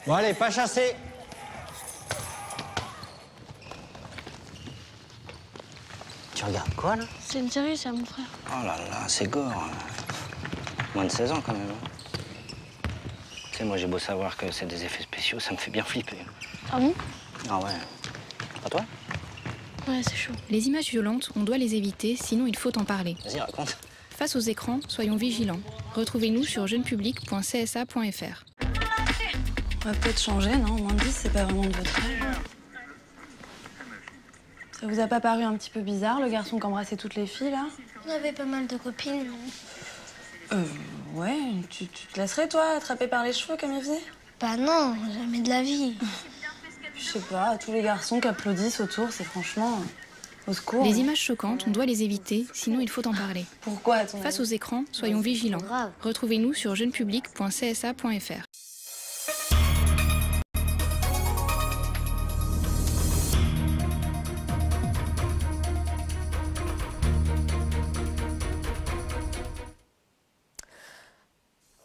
Bon allez, pas chasser. Tu regardes quoi là? C'est une série, ça, mon frère. Oh là là, c'est gore. Moins de 16 ans quand même. Tu sais, moi j'ai beau savoir que c'est des effets spéciaux, ça me fait bien flipper. Ah bon? Ah ouais. Pas toi? Ouais, c'est chaud. Les images violentes, on doit les éviter, sinon il faut en parler. Vas-y, raconte. Face aux écrans, soyons vigilants. Retrouvez-nous sur jeunepublic.csa.fr. On va peut-être changer, non? Moins de 10, c'est pas vraiment de votre âge. Ça vous a pas paru un petit peu bizarre, le garçon qui embrassait toutes les filles, là? On avait pas mal de copines. Ouais, tu te laisserais, toi, attraper par les cheveux comme il faisait? Bah non, jamais de la vie. Je sais pas, tous les garçons qui applaudissent autour, c'est franchement... Au secours. Les images choquantes, on doit les éviter, sinon il faut en parler. Pourquoi, à ton Face aux avis? écrans, soyons vigilants. grave. Retrouvez-nous sur jeunepublic.csa.fr.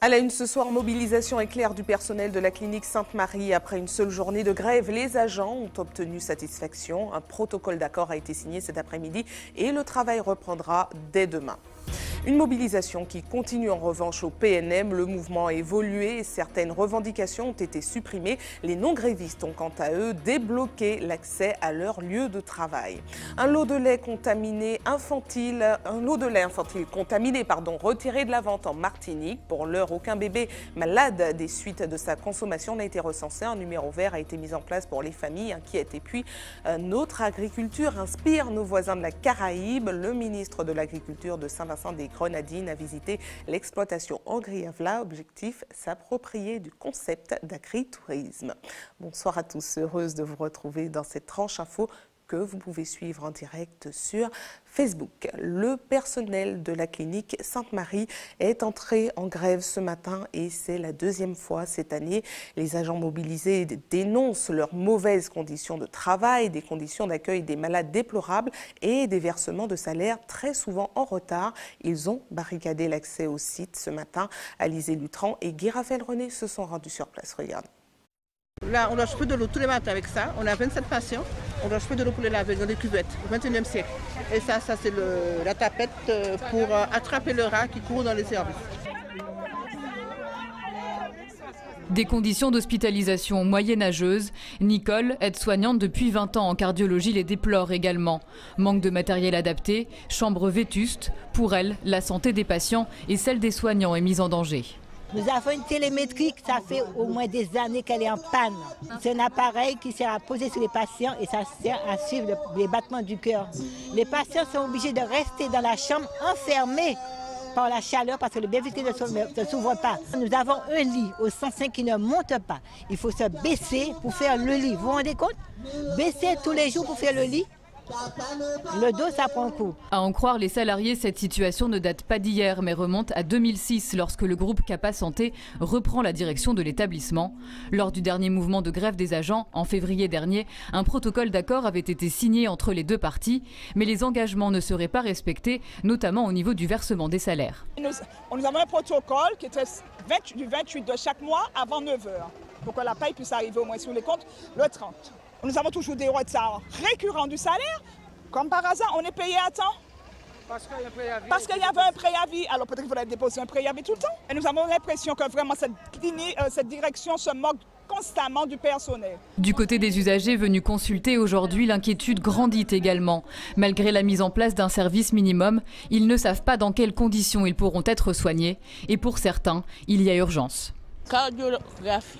À la une ce soir, mobilisation éclair du personnel de la clinique Sainte-Marie. Après une seule journée de grève, les agents ont obtenu satisfaction. Un protocole d'accord a été signé cet après-midi et le travail reprendra dès demain. Une mobilisation qui continue en revanche au PNM. Le mouvement a évolué et certaines revendications ont été supprimées. Les non-grévistes ont quant à eux débloqué l'accès à leur lieu de travail. Un lot de lait infantile contaminé, retiré de la vente en Martinique. Pour l'heure, aucun bébé malade des suites de sa consommation n'a été recensé. Un numéro vert a été mis en place pour les familles inquiètes. Et puis, notre agriculture inspire nos voisins de la Caraïbe. Le ministre de l'Agriculture de Saint-Vincent-des-Grenadines a visité l'exploitation Angriavla. Objectif, s'approprier du concept d'agritourisme. Bonsoir à tous, heureuse de vous retrouver dans cette tranche info que vous pouvez suivre en direct sur Facebook. Le personnel de la clinique Sainte-Marie est entré en grève ce matin et c'est la deuxième fois cette année. Les agents mobilisés dénoncent leurs mauvaises conditions de travail, des conditions d'accueil des malades déplorables et des versements de salaires très souvent en retard. Ils ont barricadé l'accès au site ce matin. Alizé Lutran et Guy Raphaël René se sont rendus sur place. Regarde. Là, on doit chauffer de l'eau tous les matins avec ça. On a 27 patients. On doit chauffer de l'eau pour les laver dans des cuvettes au XXIe siècle. Et ça c'est la tapette pour attraper le rat qui court dans les services. Des conditions d'hospitalisation moyenâgeuses. Nicole, aide-soignante depuis 20 ans en cardiologie, les déplore également. Manque de matériel adapté, chambre vétuste. Pour elle, la santé des patients et celle des soignants est mise en danger. Nous avons une télémétrie, ça fait au moins des années qu'elle est en panne. C'est un appareil qui sert à poser sur les patients et ça sert à suivre les battements du cœur. Les patients sont obligés de rester dans la chambre enfermés par la chaleur parce que le BVT ne s'ouvre pas. Nous avons un lit au 105 qui ne monte pas. Il faut se baisser pour faire le lit. Vous vous rendez compte? Baisser tous les jours pour faire le lit. Le dos, ça prend un coup. À en croire les salariés, cette situation ne date pas d'hier, mais remonte à 2006, lorsque le groupe Capa Santé reprend la direction de l'établissement. Lors du dernier mouvement de grève des agents, en février dernier, un protocole d'accord avait été signé entre les deux parties, mais les engagements ne seraient pas respectés, notamment au niveau du versement des salaires. Nous avons un protocole qui était du 28 de chaque mois avant 9h, pour que la paye puisse arriver au moins sur les comptes le 30. Nous avons toujours des retards récurrents du salaire. Comme par hasard, on est payé à temps. Parce qu'il y avait un préavis. Alors peut-être qu'il faudrait déposer un préavis tout le temps. Et nous avons l'impression que vraiment cette direction se moque constamment du personnel. Du côté des usagers venus consulter aujourd'hui, l'inquiétude grandit également. Malgré la mise en place d'un service minimum, ils ne savent pas dans quelles conditions ils pourront être soignés. Et pour certains, il y a urgence. Cardiographie,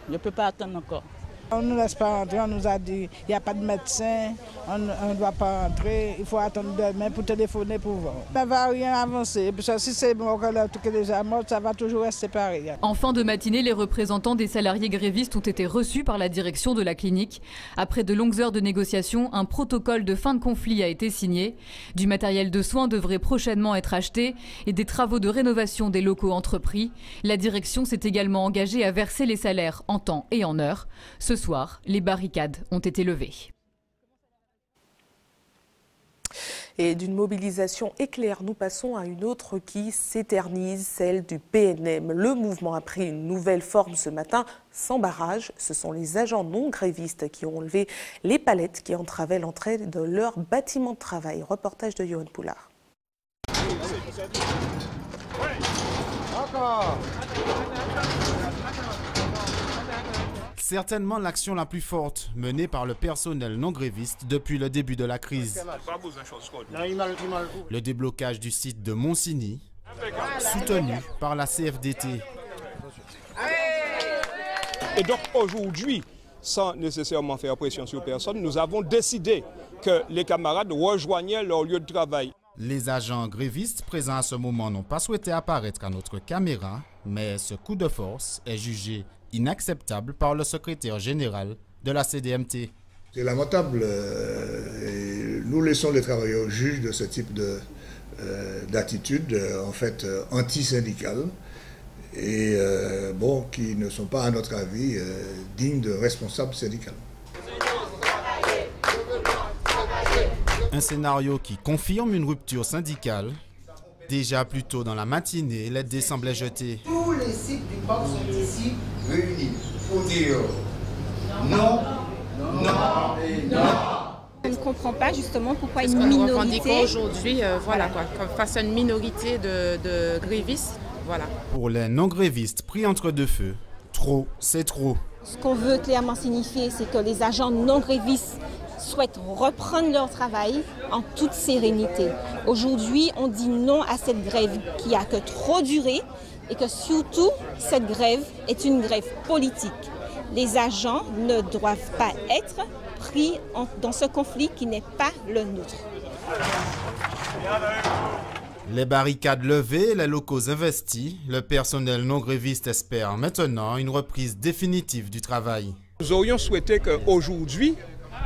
je ne peux pas attendre encore. On ne nous laisse pas entrer, on nous a dit il n'y a pas de médecin, on ne doit pas entrer, il faut attendre demain pour téléphoner pour voir. Ça ne va rien avancer, parce que si c'est bon que le truc est déjà mort, ça va toujours rester pareil. En fin de matinée, les représentants des salariés grévistes ont été reçus par la direction de la clinique. Après de longues heures de négociations, un protocole de fin de conflit a été signé. Du matériel de soins devrait prochainement être acheté et des travaux de rénovation des locaux entrepris. La direction s'est également engagée à verser les salaires en temps et en heure. Ce soir, les barricades ont été levées. Et d'une mobilisation éclair, nous passons à une autre qui s'éternise, celle du PNM. Le mouvement a pris une nouvelle forme ce matin, sans barrage. Ce sont les agents non grévistes qui ont enlevé les palettes qui entravaient l'entrée de leur bâtiment de travail. Reportage de Johan Poulard. Certainement l'action la plus forte menée par le personnel non gréviste depuis le début de la crise. Le déblocage du site de Monsigny, soutenu par la CFDT. Et donc aujourd'hui, sans nécessairement faire pression sur personne, nous avons décidé que les camarades rejoignaient leur lieu de travail. Les agents grévistes présents à ce moment n'ont pas souhaité apparaître à notre caméra, mais ce coup de force est jugé inacceptable par le secrétaire général de la CDMT. C'est lamentable. Nous laissons les travailleurs juges de ce type d'attitude, en fait, anti-syndicale, et qui ne sont pas, à notre avis, dignes de responsables syndicaux. Un scénario qui confirme une rupture syndicale. Déjà plus tôt dans la matinée, les dés semblaient jetés. Tous les sites du parc sont ici réunis pour dire non, non et non. On ne comprend pas justement pourquoi une minorité... Nous revendiquons aujourd'hui, face à une minorité de grévistes. Voilà. Pour les non-grévistes pris entre deux feux, trop, c'est trop. Ce qu'on veut clairement signifier, c'est que les agents non-grévistes souhaitent reprendre leur travail en toute sérénité. Aujourd'hui, on dit non à cette grève qui a que trop duré et que surtout, cette grève est une grève politique. Les agents ne doivent pas être pris dans ce conflit qui n'est pas le nôtre. Les barricades levées, les locaux investis, le personnel non gréviste espère maintenant une reprise définitive du travail. Nous aurions souhaité qu'aujourd'hui,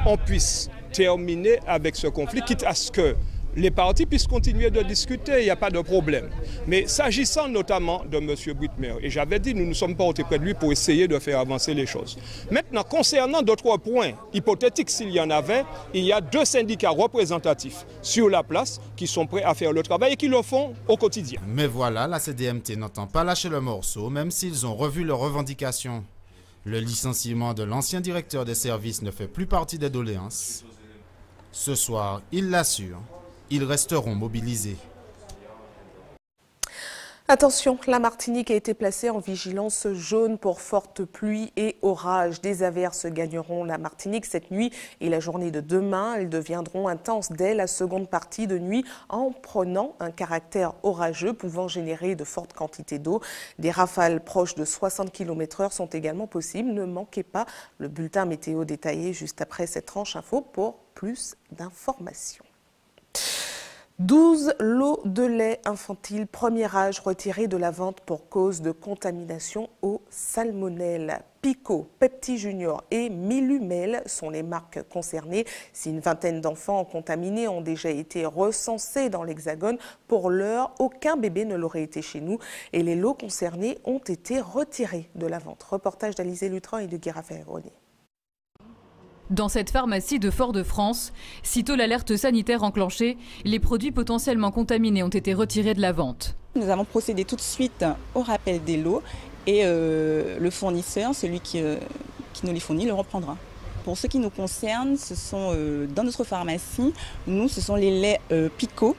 on puisse terminer avec ce conflit, quitte à ce que les partis puissent continuer de discuter, il n'y a pas de problème. Mais s'agissant notamment de M. Brittmer, et j'avais dit, nous ne sommes pas auprès de lui pour essayer de faire avancer les choses. Maintenant, concernant d'autres points hypothétiques, s'il y en avait, il y a 2 syndicats représentatifs sur la place qui sont prêts à faire le travail et qui le font au quotidien. Mais voilà, la CDMT n'entend pas lâcher le morceau, même s'ils ont revu leurs revendications. Le licenciement de l'ancien directeur des services ne fait plus partie des doléances. Ce soir, ils l'assurent, ils resteront mobilisés. Attention, la Martinique a été placée en vigilance jaune pour fortes pluies et orages. Des averses gagneront la Martinique cette nuit et la journée de demain. Elles deviendront intenses dès la seconde partie de nuit en prenant un caractère orageux pouvant générer de fortes quantités d'eau. Des rafales proches de 60 km/h sont également possibles. Ne manquez pas le bulletin météo détaillé juste après cette tranche info pour plus d'informations. 12 lots de lait infantile premier âge retirés de la vente pour cause de contamination au salmonelle. Pico, Pepti Junior et Milumel sont les marques concernées. Si une vingtaine d'enfants contaminés ont déjà été recensés dans l'Hexagone, pour l'heure, aucun bébé ne l'aurait été chez nous et les lots concernés ont été retirés de la vente. Reportage d'Alizé Lutran et de Guéra Ferroni. Dans cette pharmacie de Fort-de-France, sitôt l'alerte sanitaire enclenchée, les produits potentiellement contaminés ont été retirés de la vente. Nous avons procédé tout de suite au rappel des lots et le fournisseur, celui qui nous les fournit, le reprendra. Pour ce qui nous concerne, ce sont dans notre pharmacie, ce sont les laits Pico,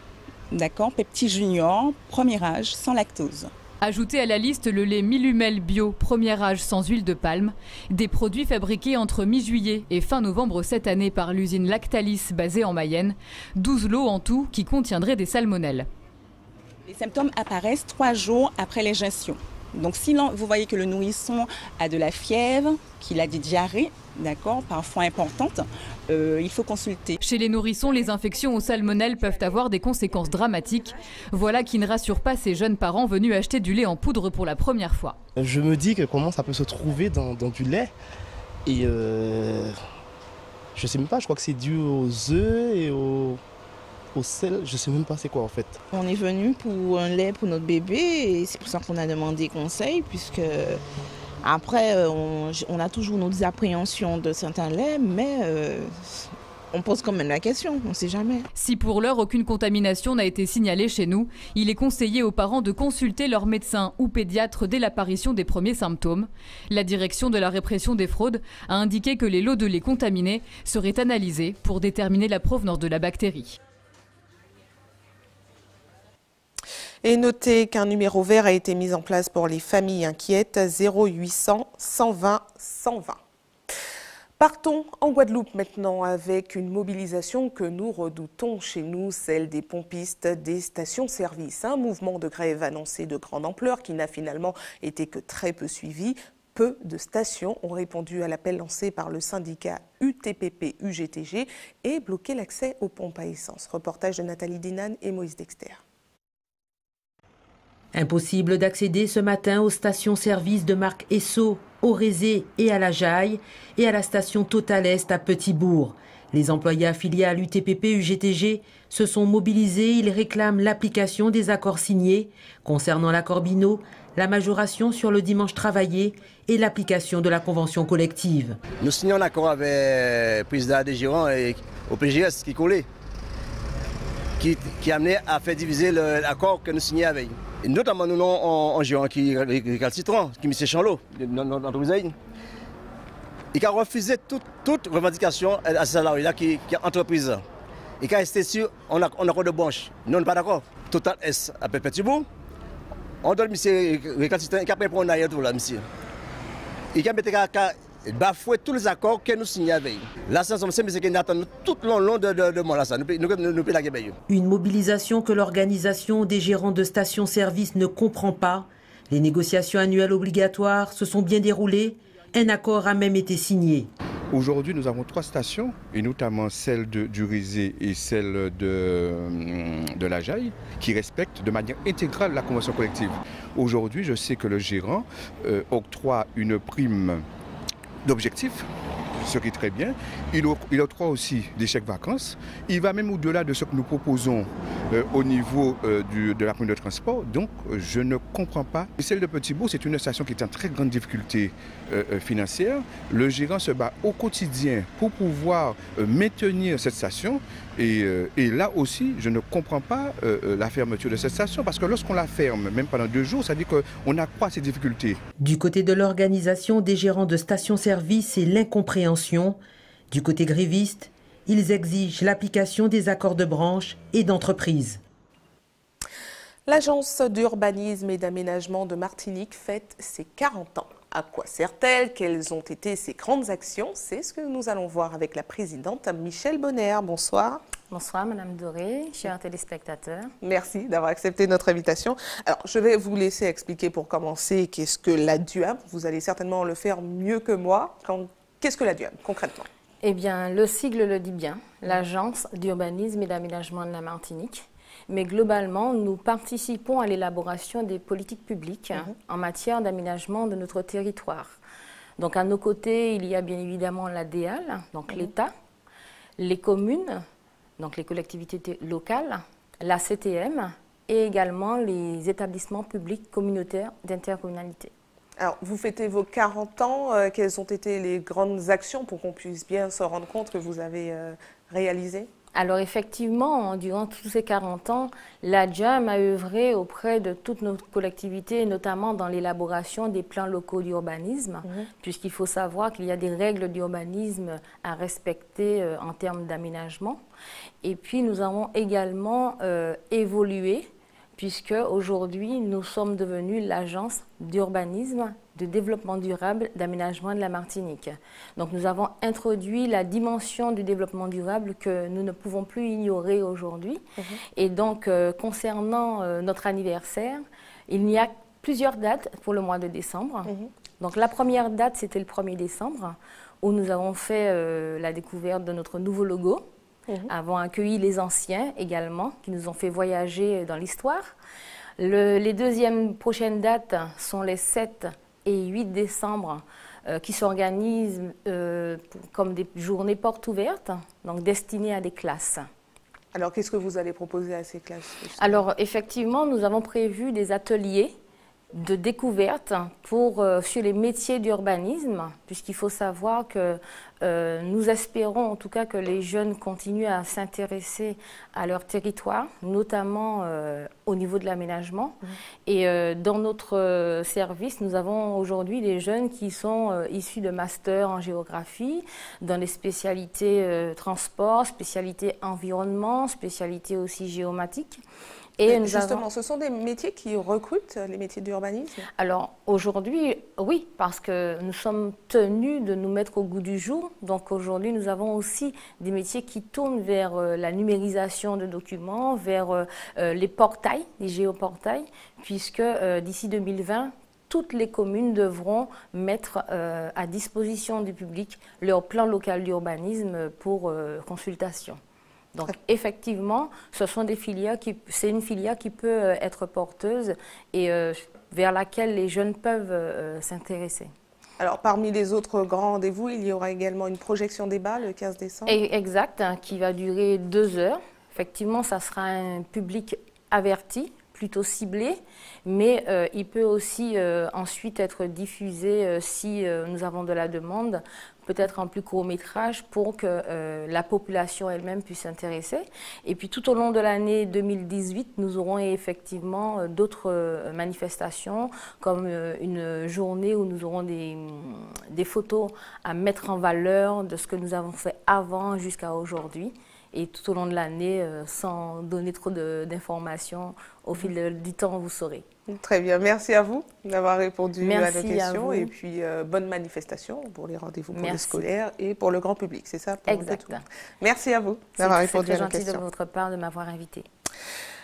d'accord, Pepti Junior, premier âge, sans lactose. Ajoutez à la liste le lait Milumel Bio, premier âge sans huile de palme, des produits fabriqués entre mi-juillet et fin novembre cette année par l'usine Lactalis basée en Mayenne, 12 lots en tout qui contiendraient des salmonelles. Les symptômes apparaissent 3 jours après l'ingestion. Donc si vous voyez que le nourrisson a de la fièvre, qu'il a des diarrhées, d'accord, parfois importantes, il faut consulter. Chez les nourrissons, les infections aux salmonelles peuvent avoir des conséquences dramatiques. Voilà qui ne rassure pas ces jeunes parents venus acheter du lait en poudre pour la première fois. Je me dis que comment ça peut se trouver dans du lait et je sais même pas, je crois que c'est dû aux œufs et au sel, je sais même pas c'est quoi en fait. On est venu pour un lait pour notre bébé et c'est pour ça qu'on a demandé conseil puisque après on a toujours nos appréhensions de certains laits mais on pose quand même la question, on ne sait jamais. Si pour l'heure aucune contamination n'a été signalée chez nous, il est conseillé aux parents de consulter leur médecin ou pédiatre dès l'apparition des premiers symptômes. La direction de la répression des fraudes a indiqué que les lots de lait contaminés seraient analysés pour déterminer la provenance de la bactérie. Et notez qu'un numéro vert a été mis en place pour les familles inquiètes, 0800 120 120. Partons en Guadeloupe maintenant avec une mobilisation que nous redoutons chez nous, celle des pompistes des stations-service. Un mouvement de grève annoncé de grande ampleur qui n'a finalement été que très peu suivi. Peu de stations ont répondu à l'appel lancé par le syndicat UTPP-UGTG et bloqué l'accès aux pompes à essence. Reportage de Nathalie Dinan et Moïse Dexter. Impossible d'accéder ce matin aux stations-service de marque Esso, au Rézé et à la Jaille, et à la station Total Est à Petit-Bourg. Les employés affiliés à l'UTPP-UGTG se sont mobilisés. Ils réclament l'application des accords signés concernant l'accord Binot, la majoration sur le dimanche travaillé et l'application de la convention collective. Nous signons un accord avec le président des gérants et au PGS qui collait, qui amenait à faire diviser l'accord que nous signions avec. Et notamment nous en gérant qui récalcitrant, qui M. Chanlot, notre entreprise. Il a refusé toute revendication à ce salarié-là qui est entreprise. Et qui a resté sur on accord de branche. Nous, on n'est pas d'accord. Total S à Petit-Bourg. On donne M. récalcitrant, qui a pris pour un ailleurs tout là, monsieur. Il a bafoué tous les accords que nous signons avec. Là, c'est ce qui nous attend tout le long de mois. Une mobilisation que l'organisation des gérants de stations-service ne comprend pas. Les négociations annuelles obligatoires se sont bien déroulées. Un accord a même été signé. Aujourd'hui, nous avons 3 stations, et notamment celle du Rézé et celle de la Jaille, qui respectent de manière intégrale la convention collective. Aujourd'hui, je sais que le gérant octroie une prime d'objectifs, ce qui est très bien. Il octroie aussi des chèques vacances. Il va même au-delà de ce que nous proposons au niveau de la prime de transport. Donc, je ne comprends pas. Et celle de Petit-Bourg, c'est une station qui est en très grande difficulté financière. Le gérant se bat au quotidien pour pouvoir maintenir cette station. Et là aussi, je ne comprends pas la fermeture de cette station, parce que lorsqu'on la ferme, même pendant 2 jours, ça dit qu'on accroît ces difficultés. Du côté de l'organisation des gérants de stations-service, c'est l'incompréhension. Du côté gréviste, ils exigent l'application des accords de branche et d'entreprise. L'agence d'urbanisme et d'aménagement de Martinique fête ses 40 ans. À quoi sert-elle? Quelles ont été ses grandes actions? C'est ce que nous allons voir avec la présidente Michèle Bonner. Bonsoir. Bonsoir Madame Doré, chers téléspectateurs. Merci d'avoir accepté notre invitation. Alors, je vais vous laisser expliquer pour commencer qu'est-ce que la DUAM. Vous allez certainement le faire mieux que moi. Qu'est-ce que la DUAM, concrètement? Eh bien, le sigle le dit bien, l'Agence d'urbanisme et d'aménagement de la Martinique. Mais globalement, nous participons à l'élaboration des politiques publiques en matière d'aménagement de notre territoire. Donc, à nos côtés, il y a bien évidemment la DEAL, donc l'État, les communes, donc les collectivités locales, la CTM et également les établissements publics communautaires d'intercommunalité. Alors, vous fêtez vos 40 ans. Quelles ont été les grandes actions pour qu'on puisse bien se rendre compte que vous avez réalisées? Alors effectivement, durant tous ces 40 ans, la DUAM a œuvré auprès de toutes nos collectivités, notamment dans l'élaboration des plans locaux d'urbanisme, puisqu'il faut savoir qu'il y a des règles d'urbanisme à respecter en termes d'aménagement. Et puis nous avons également évolué, puisque aujourd'hui nous sommes devenus l'agence d'urbanisme, de développement durable, d'aménagement de la Martinique. Donc nous avons introduit la dimension du développement durable que nous ne pouvons plus ignorer aujourd'hui. Et donc concernant notre anniversaire, il y a plusieurs dates pour le mois de décembre. Donc la première date, c'était le 1er décembre, où nous avons fait la découverte de notre nouveau logo. Avons accueilli les anciens également, qui nous ont fait voyager dans l'histoire. Les deuxièmes prochaines dates sont les 7 et 8 décembre, qui s'organisent comme des journées portes ouvertes, donc destinées à des classes. Alors, qu'est-ce que vous allez proposer à ces classes? Alors, effectivement, nous avons prévu des ateliers de découverte sur les métiers d'urbanisme, puisqu'il faut savoir que nous espérons en tout cas que les jeunes continuent à s'intéresser à leur territoire, notamment au niveau de l'aménagement. Et dans notre service, nous avons aujourd'hui des jeunes qui sont issus de masters en géographie, dans les spécialités transport, spécialités environnement, spécialités aussi géomatiques. Et justement, ce sont des métiers qui recrutent, les métiers d'urbanisme? Alors aujourd'hui, oui, parce que nous sommes tenus de nous mettre au goût du jour. Donc aujourd'hui, nous avons aussi des métiers qui tournent vers la numérisation de documents, vers les portails, les géoportails, puisque d'ici 2020, toutes les communes devront mettre à disposition du public leur plan local d'urbanisme pour consultation. Donc effectivement, ce sont des filières c'est une filière qui peut être porteuse et vers laquelle les jeunes peuvent s'intéresser. Alors parmi les autres grands rendez-vous, il y aura également une projection débat le 15 décembre. Exact, qui va durer 2 heures. Effectivement, ça sera un public averti, plutôt ciblé, mais il peut aussi ensuite être diffusé si nous avons de la demande, peut-être en plus court métrage pour que la population elle-même puisse s'intéresser. Et puis tout au long de l'année 2018, nous aurons effectivement d'autres manifestations, comme une journée où nous aurons des photos à mettre en valeur de ce que nous avons fait avant jusqu'à aujourd'hui. Et tout au long de l'année, sans donner trop d'informations, au fil du temps, vous saurez. Très bien, merci à vous d'avoir répondu à nos questions. À et puis, bonne manifestation pour les rendez-vous pour les scolaires et pour le grand public, c'est ça? Exact. Merci à vous d'avoir répondu à nos questions. C'est très gentil de votre part de m'avoir invité.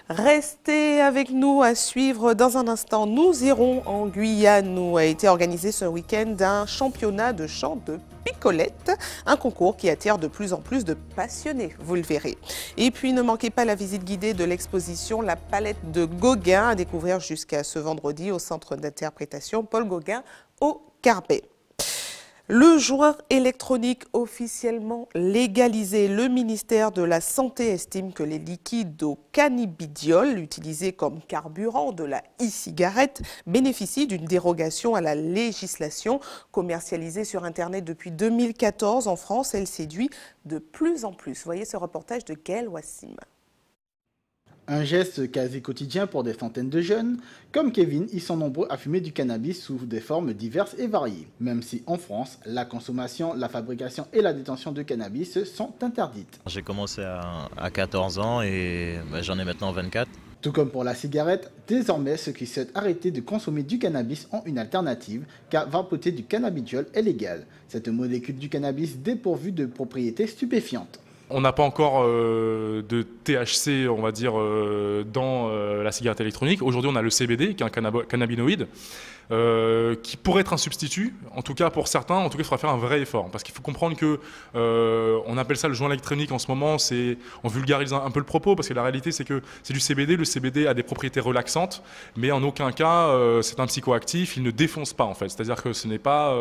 Restez avec nous à suivre dans un instant. Nous irons en Guyane où a été organisé ce week-end un championnat de chant de picolette, un concours qui attire de plus en plus de passionnés, vous le verrez. Et puis ne manquez pas la visite guidée de l'exposition La Palette de Gauguin à découvrir jusqu'à ce vendredi au centre d'interprétation Paul Gauguin au Carbet. Le joint électronique officiellement légalisé, le ministère de la Santé estime que les liquides au cannabidiol utilisés comme carburant de la e-cigarette bénéficient d'une dérogation à la législation. Commercialisée sur Internet depuis 2014 en France, elle séduit de plus en plus. Voyez ce reportage de Gaël Wassim. Un geste quasi quotidien pour des centaines de jeunes. Comme Kevin, ils sont nombreux à fumer du cannabis sous des formes diverses et variées. Même si en France, la consommation, la fabrication et la détention de cannabis sont interdites. J'ai commencé à 14 ans et j'en ai maintenant 24. Tout comme pour la cigarette, désormais ceux qui souhaitent arrêter de consommer du cannabis ont une alternative, car vapoter du cannabidiol est légal. Cette molécule du cannabis dépourvue de propriétés stupéfiantes. On n'a pas encore de THC, on va dire, dans la cigarette électronique. Aujourd'hui, on a le CBD, qui est un cannabinoïde, qui pourrait être un substitut. En tout cas, pour certains, il faudra faire un vrai effort. Parce qu'il faut comprendre que on appelle ça le joint électronique en ce moment. On vulgarise un peu le propos, parce que la réalité, c'est que c'est du CBD. Le CBD a des propriétés relaxantes, mais en aucun cas, c'est un psychoactif. Il ne défonce pas, en fait. C'est-à-dire que ce n'est pas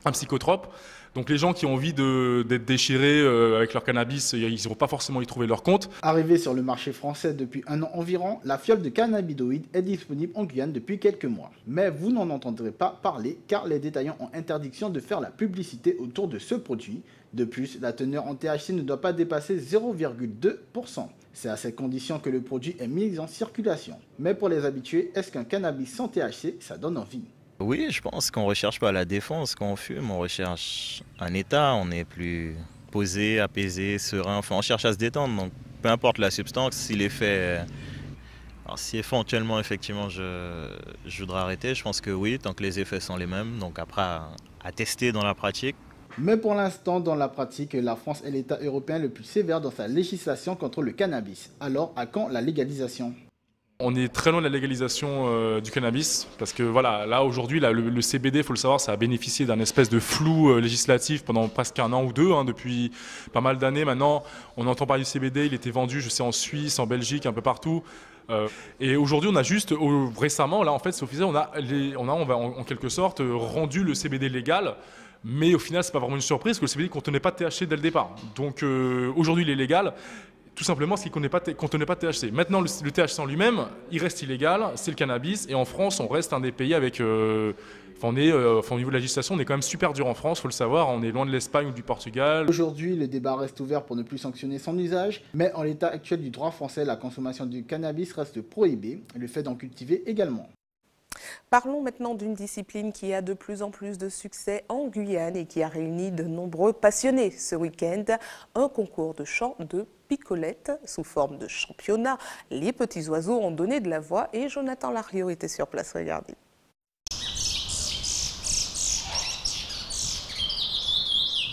un psychotrope. Donc les gens qui ont envie d'être déchirés avec leur cannabis, ils ne vont pas forcément y trouver leur compte. Arrivée sur le marché français depuis 1 an environ, la fiole de cannabinoïdes est disponible en Guyane depuis quelques mois. Mais vous n'en entendrez pas parler car les détaillants ont interdiction de faire la publicité autour de ce produit. De plus, la teneur en THC ne doit pas dépasser 0,2%. C'est à ces conditions que le produit est mis en circulation. Mais pour les habitués, est-ce qu'un cannabis sans THC, ça donne envie ? Oui, je pense qu'on ne recherche pas la défense quand on fume, on recherche un état, on est plus posé, apaisé, serein, enfin on cherche à se détendre, donc peu importe la substance, si l'effet... Alors si éventuellement, effectivement, je voudrais arrêter, je pense que oui, tant que les effets sont les mêmes, donc après à tester dans la pratique. Mais pour l'instant, dans la pratique, la France est l'État européen le plus sévère dans sa législation contre le cannabis. Alors, à quand la légalisation ? On est très loin de la légalisation du cannabis parce que voilà, là aujourd'hui, le CBD, il faut le savoir, ça a bénéficié d'un espèce de flou législatif pendant presque 1 an ou 2, depuis pas mal d'années. Maintenant, on entend parler du CBD, il était vendu, je sais, en Suisse, en Belgique, un peu partout. Et aujourd'hui, on a juste, récemment, là en fait, c'est officiel, on va en quelque sorte rendu le CBD légal. Mais au final, c'est pas vraiment une surprise que le CBD ne contenait pas de THC dès le départ. Donc aujourd'hui, il est légal. tout simplement parce qu'il ne contenait pas de THC. Maintenant, le THC en lui-même, il reste illégal, c'est le cannabis, et en France, on reste un des pays avec... au niveau de la législation, on est quand même super dur en France, il faut le savoir, on est loin de l'Espagne ou du Portugal. Aujourd'hui, le débat reste ouvert pour ne plus sanctionner son usage, mais en l'état actuel du droit français, la consommation du cannabis reste prohibée, et le fait d'en cultiver également. Parlons maintenant d'une discipline qui a de plus en plus de succès en Guyane et qui a réuni de nombreux passionnés ce week-end. Un concours de chant de picolette sous forme de championnat. Les petits oiseaux ont donné de la voix et Jonathan Lariot était sur place. Regardez.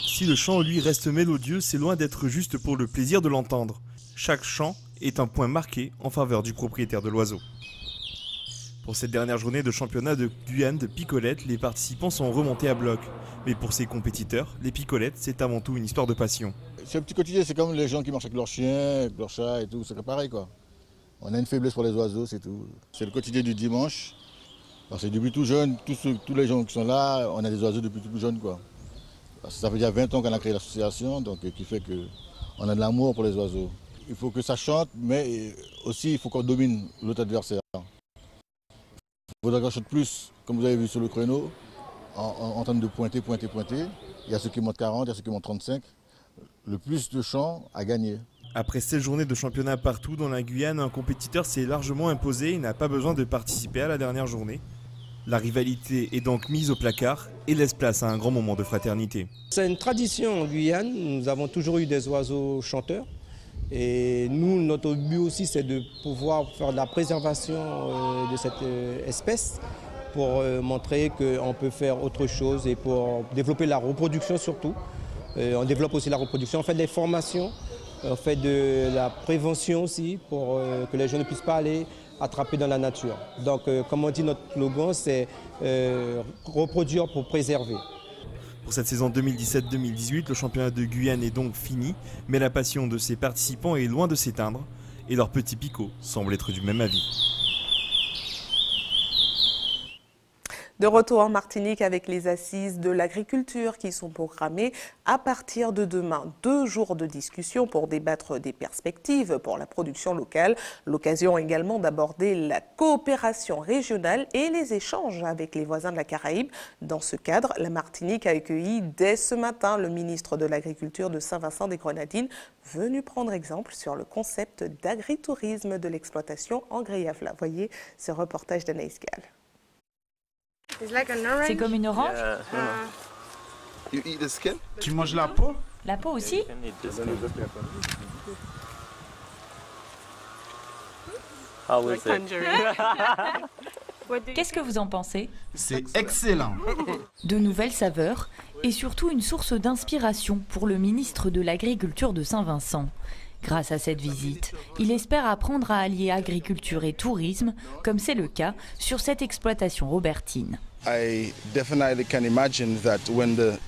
Si le chant, lui, reste mélodieux, c'est loin d'être juste pour le plaisir de l'entendre. Chaque chant est un point marqué en faveur du propriétaire de l'oiseau. Pour cette dernière journée de championnat de Guyane de picolette, les participants sont remontés à bloc. Mais pour ces compétiteurs, les picolettes, c'est avant tout une histoire de passion. C'est un petit quotidien, c'est comme les gens qui marchent avec leurs chiens, avec leurs chats et tout, c'est pareil quoi. On a une faiblesse pour les oiseaux, c'est tout. C'est le quotidien du dimanche. Parce que depuis tout jeune, tous les gens qui sont là, on a des oiseaux depuis tout jeune quoi. Parce que ça fait déjà 20 ans qu'on a créé l'association, donc qui fait qu'on a de l'amour pour les oiseaux. Il faut que ça chante, mais aussi il faut qu'on domine l'autre adversaire. Il faudra qu'on chante plus, comme vous avez vu sur le créneau, en train de pointer. Il y a ceux qui montent 40, il y a ceux qui montent 35. Le plus de chants a gagné. Après 16 journées de championnat partout dans la Guyane, un compétiteur s'est largement imposé et n'a pas besoin de participer à la dernière journée. La rivalité est donc mise au placard et laisse place à un grand moment de fraternité. C'est une tradition en Guyane, nous avons toujours eu des oiseaux chanteurs. Et nous, notre but aussi, c'est de pouvoir faire de la préservation de cette espèce pour montrer qu'on peut faire autre chose et pour développer la reproduction surtout. On développe aussi la reproduction, on fait des formations, on fait de la prévention aussi pour que les gens ne puissent pas aller attraper dans la nature. Donc, comme on dit, notre slogan, c'est reproduire pour préserver. Pour cette saison 2017-2018, le championnat de Guyane est donc fini, mais la passion de ses participants est loin de s'éteindre et leur petit picot semble être du même avis. De retour en Martinique avec les assises de l'agriculture qui sont programmées à partir de demain. 2 jours de discussion pour débattre des perspectives pour la production locale. L'occasion également d'aborder la coopération régionale et les échanges avec les voisins de la Caraïbe. Dans ce cadre, la Martinique a accueilli dès ce matin le ministre de l'Agriculture de Saint-Vincent-des-Grenadines, venu prendre exemple sur le concept d'agritourisme de l'exploitation en Griafla. Voyez ce reportage d'Anaïs Gall. C'est comme une orange. Tu manges la peau? La peau aussi? Qu'est-ce que vous en pensez? C'est excellent. De nouvelles saveurs et surtout une source d'inspiration pour le ministre de l'Agriculture de Saint-Vincent. Grâce à cette visite, il espère apprendre à allier agriculture et tourisme, comme c'est le cas sur cette exploitation robertine.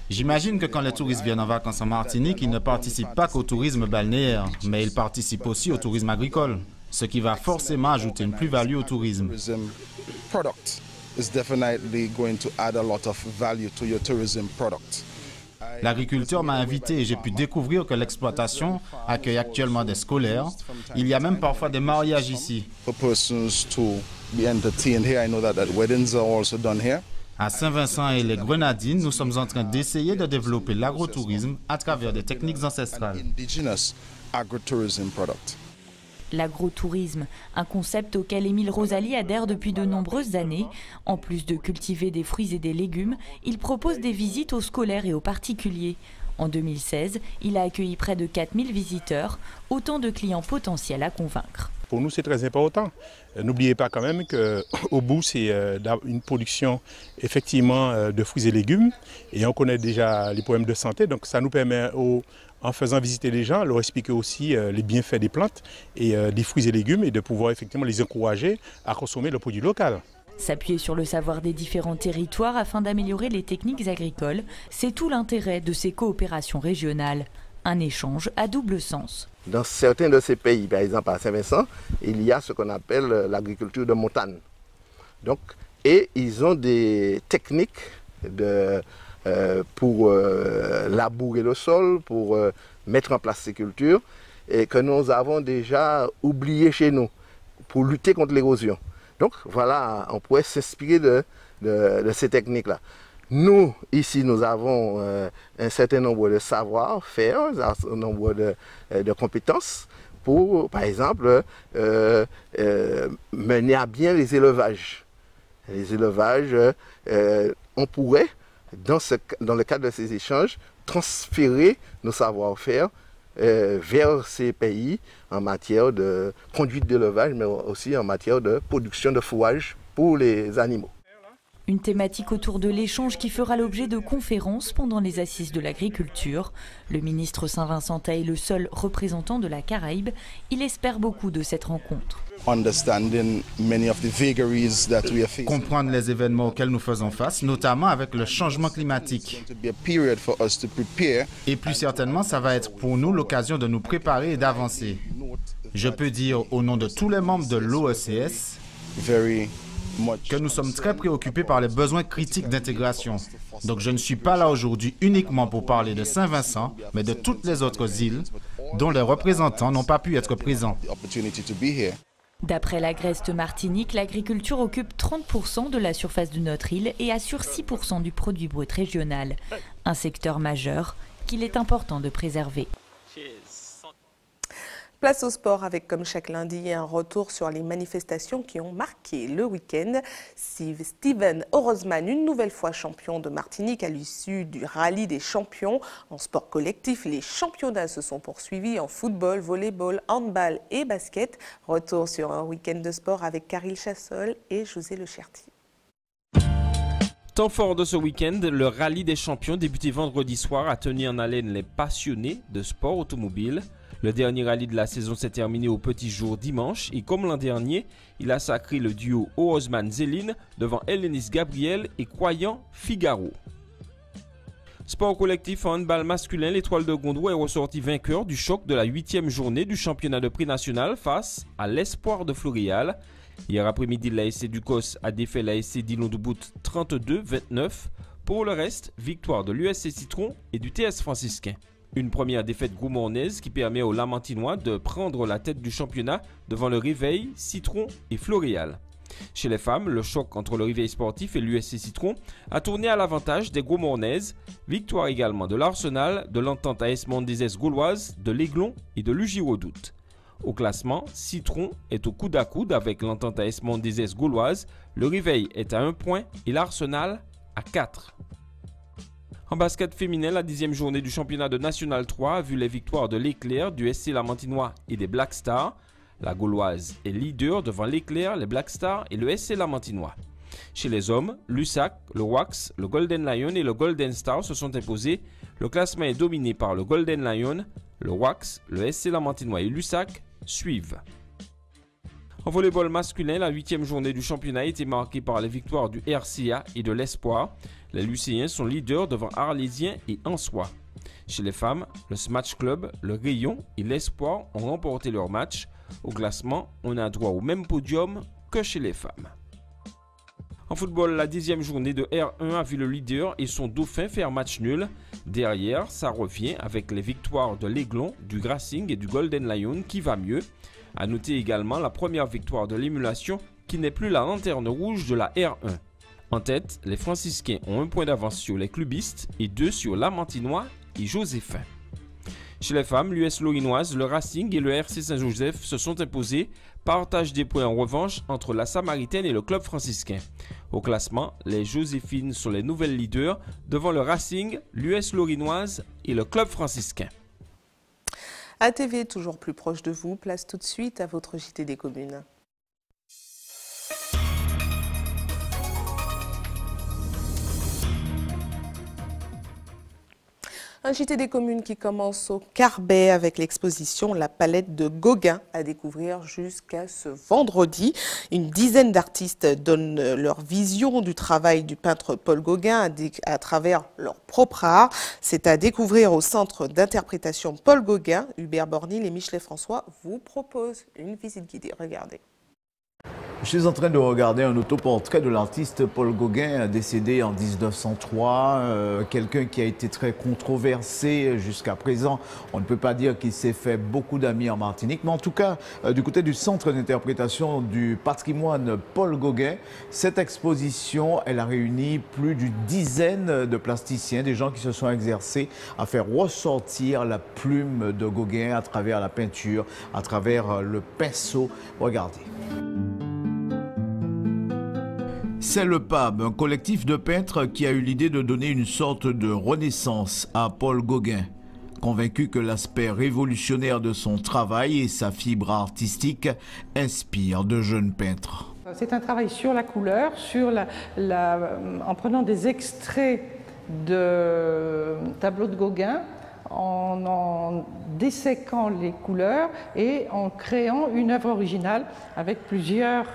J'imagine que quand les touristes viennent en vacances en Martinique, ils ne participent pas qu'au tourisme balnéaire, mais ils participent aussi au tourisme agricole, ce qui va forcément ajouter une plus-value au tourisme. L'agriculteur m'a invité et j'ai pu découvrir que l'exploitation accueille actuellement des scolaires. Il y a même parfois des mariages ici. À Saint-Vincent et les Grenadines, nous sommes en train d'essayer de développer l'agrotourisme à travers des techniques ancestrales. L'agrotourisme, un concept auquel Émile Rosalie adhère depuis de nombreuses années. En plus de cultiver des fruits et des légumes, il propose des visites aux scolaires et aux particuliers. En 2016, il a accueilli près de 4000 visiteurs, autant de clients potentiels à convaincre. Pour nous, c'est très important. N'oubliez pas quand même qu'au bout, c'est une production effectivement de fruits et légumes. Et on connaît déjà les problèmes de santé, donc ça nous permet, en faisant visiter les gens, leur expliquer aussi les bienfaits des plantes et des fruits et légumes et de pouvoir effectivement les encourager à consommer le produit local. S'appuyer sur le savoir des différents territoires afin d'améliorer les techniques agricoles, c'est tout l'intérêt de ces coopérations régionales. Un échange à double sens. Dans certains de ces pays, par exemple à Saint-Vincent, il y a ce qu'on appelle l'agriculture de montagne. Donc, et ils ont des techniques pour labourer le sol, pour mettre en place ces cultures. et que nous avons déjà oubliées chez nous pour lutter contre l'érosion. Donc voilà, on pourrait s'inspirer de ces techniques-là. Nous, ici, nous avons un certain nombre de savoir-faire, un certain nombre de compétences pour, par exemple, mener à bien les élevages. Les élevages, on pourrait, dans le cadre de ces échanges, transférer nos savoir-faire vers ces pays en matière de conduite d'élevage, mais aussi en matière de production de fourrage pour les animaux. Une thématique autour de l'échange qui fera l'objet de conférences pendant les assises de l'agriculture. Le ministre Saint-Vincentin est le seul représentant de la Caraïbe. Il espère beaucoup de cette rencontre. Comprendre les événements auxquels nous faisons face, notamment avec le changement climatique. Et plus certainement, ça va être pour nous l'occasion de nous préparer et d'avancer. Je peux dire au nom de tous les membres de l'OECS que nous sommes très préoccupés par les besoins critiques d'intégration. Donc je ne suis pas là aujourd'hui uniquement pour parler de Saint-Vincent, mais de toutes les autres îles dont les représentants n'ont pas pu être présents. D'après l'Agreste Martinique, l'agriculture occupe 30% de la surface de notre île et assure 6% du produit brut régional. Un secteur majeur qu'il est important de préserver. Place au sport avec, comme chaque lundi, un retour sur les manifestations qui ont marqué le week-end. Steven Orozman, une nouvelle fois champion de Martinique à l'issue du rallye des champions. En sport collectif, les championnats se sont poursuivis en football, volleyball, handball et basket. Retour sur un week-end de sport avec Caril Chassol et José Lecherti. Temps fort de ce week-end, le rallye des champions débuté vendredi soir a tenu en haleine les passionnés de sport automobile. Le dernier rallye de la saison s'est terminé au petit jour dimanche et comme l'an dernier, il a sacré le duo Orozman-Zéline devant Hélénis Gabriel et Croyant Figaro. Sport collectif en handball masculin, l'étoile de Gondroux est ressorti vainqueur du choc de la 8e journée du championnat de prix national face à l'Espoir de Floréal. Hier après-midi, l'ASC Ducos a défait l'ASC Dillon de Bout 32-29. Pour le reste, victoire de l'USC Citron et du TS franciscain. Une première défaite gourmandaise qui permet aux Lamantinois de prendre la tête du championnat devant le Réveil, Citron et Floréal. Chez les femmes, le choc entre le Réveil sportif et l'USC Citron a tourné à l'avantage des Gourmandaises. Victoire également de l'Arsenal, de l'Entente AS Mondézès gauloise, de l'Aiglon et de l'UJ Redoute. Au classement, Citron est au coude à coude avec l'Entente AS Mondézès gauloise, le Réveil est à 1 point et l'Arsenal à 4. En basket féminin, la 10e journée du championnat de National 3 a vu les victoires de l'Éclair, du SC Lamantinois et des Black Stars. La Gauloise est leader devant l'Éclair, les Black Stars et le SC Lamantinois. Chez les hommes, l'USAC, le Wax, le Golden Lion et le Golden Star se sont imposés. Le classement est dominé par le Golden Lion, le Wax, le SC Lamantinois et l'USAC suivent. En volleyball masculin, la 8e journée du championnat a été marquée par les victoires du RCA et de l'Espoir. Les Lucéens sont leaders devant Arlésiens et Ansois. Chez les femmes, le Smash Club, le Rayon et l'Espoir ont remporté leur match. Au classement, on a droit au même podium que chez les femmes. En football, la 10e journée de R1 a vu le leader et son dauphin faire match nul. Derrière, ça revient avec les victoires de l'Aiglon, du Racing et du Golden Lion qui va mieux. A noter également la première victoire de l'émulation qui n'est plus la lanterne rouge de la R1. En tête, les franciscains ont 1 point d'avance sur les clubistes et 2 sur Lamantinois et Joséphin. Chez les femmes, l'US Lorinoise, le Racing et le RC Saint-Joseph se sont imposés. Partage des points en revanche entre la Samaritaine et le club franciscain. Au classement, les Joséphines sont les nouvelles leaders devant le Racing, l'US Lorinoise et le club franciscain. ATV, toujours plus proche de vous, place tout de suite à votre JT des communes. Un JT des communes qui commence au Carbet avec l'exposition La palette de Gauguin à découvrir jusqu'à ce vendredi. Une dizaine d'artistes donnent leur vision du travail du peintre Paul Gauguin à travers leur propre art. C'est à découvrir au centre d'interprétation Paul Gauguin. Hubert Bornil et Michelet François vous proposent une visite guidée. Regardez. Je suis en train de regarder un autoportrait de l'artiste Paul Gauguin, décédé en 1903, quelqu'un qui a été très controversé jusqu'à présent. On ne peut pas dire qu'il s'est fait beaucoup d'amis en Martinique, mais en tout cas, du côté du Centre d'interprétation du patrimoine Paul Gauguin, cette exposition, elle a réuni plus d'une dizaine de plasticiens, des gens qui se sont exercés à faire ressortir la plume de Gauguin à travers la peinture, à travers le pinceau. Regardez. C'est le PAB, un collectif de peintres qui a eu l'idée de donner une sorte de renaissance à Paul Gauguin, convaincu que l'aspect révolutionnaire de son travail et sa fibre artistique inspirent de jeunes peintres. C'est un travail sur la couleur, en prenant des extraits de tableaux de Gauguin, en desséquant les couleurs et en créant une œuvre originale avec plusieurs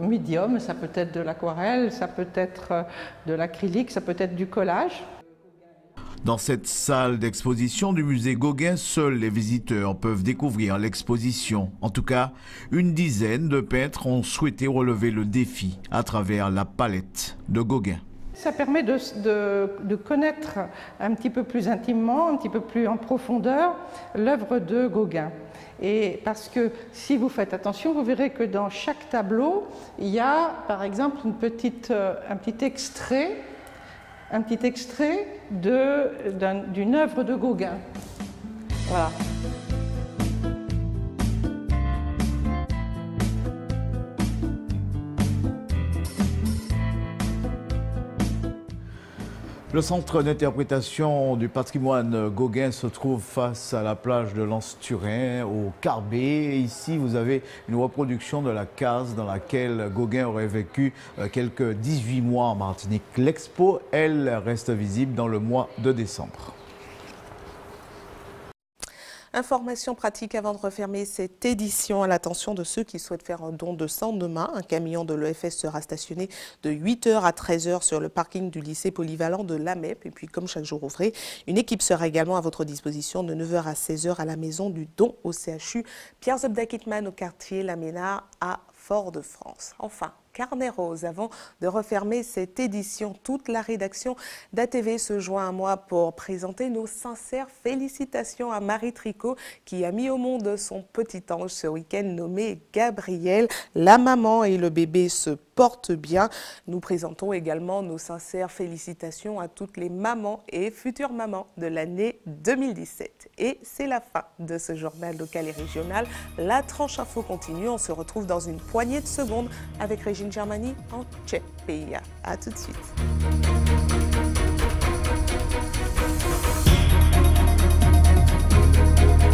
médiums. Ça peut être de l'aquarelle, ça peut être de l'acrylique, ça peut être du collage. Dans cette salle d'exposition du musée Gauguin, seuls les visiteurs peuvent découvrir l'exposition. En tout cas, une dizaine de peintres ont souhaité relever le défi à travers la palette de Gauguin. Ça permet de connaître un petit peu plus intimement, un petit peu plus en profondeur l'œuvre de Gauguin. Et parce que si vous faites attention, vous verrez que dans chaque tableau, il y a par exemple un petit extrait d'une œuvre de Gauguin. Voilà. Le centre d'interprétation du patrimoine Gauguin se trouve face à la plage de l'Anse-Turin, au Carbet. Ici, vous avez une reproduction de la case dans laquelle Gauguin aurait vécu quelques 18 mois en Martinique. L'expo, elle, reste visible dans le mois de décembre. Information pratique avant de refermer cette édition à l'attention de ceux qui souhaitent faire un don de sang demain. Un camion de l'EFS sera stationné de 8h à 13h sur le parking du lycée polyvalent de Lamep. Et puis, comme chaque jour ouvré, une équipe sera également à votre disposition de 9h à 16h à la maison du don au CHU Pierre Zobda-Kitman au quartier Laménard à Fort-de-France. Enfin, carnet rose. Avant de refermer cette édition, toute la rédaction d'ATV se joint à moi pour présenter nos sincères félicitations à Marie Tricot qui a mis au monde son petit ange ce week-end nommé Gabriel. La maman et le bébé se portent bien. Nous présentons également nos sincères félicitations à toutes les mamans et futures mamans de l'année 2017. Et c'est la fin de ce journal local et régional. La tranche info continue. On se retrouve dans une poignée de secondes avec Régine Germani en Tchèque. A tout de suite.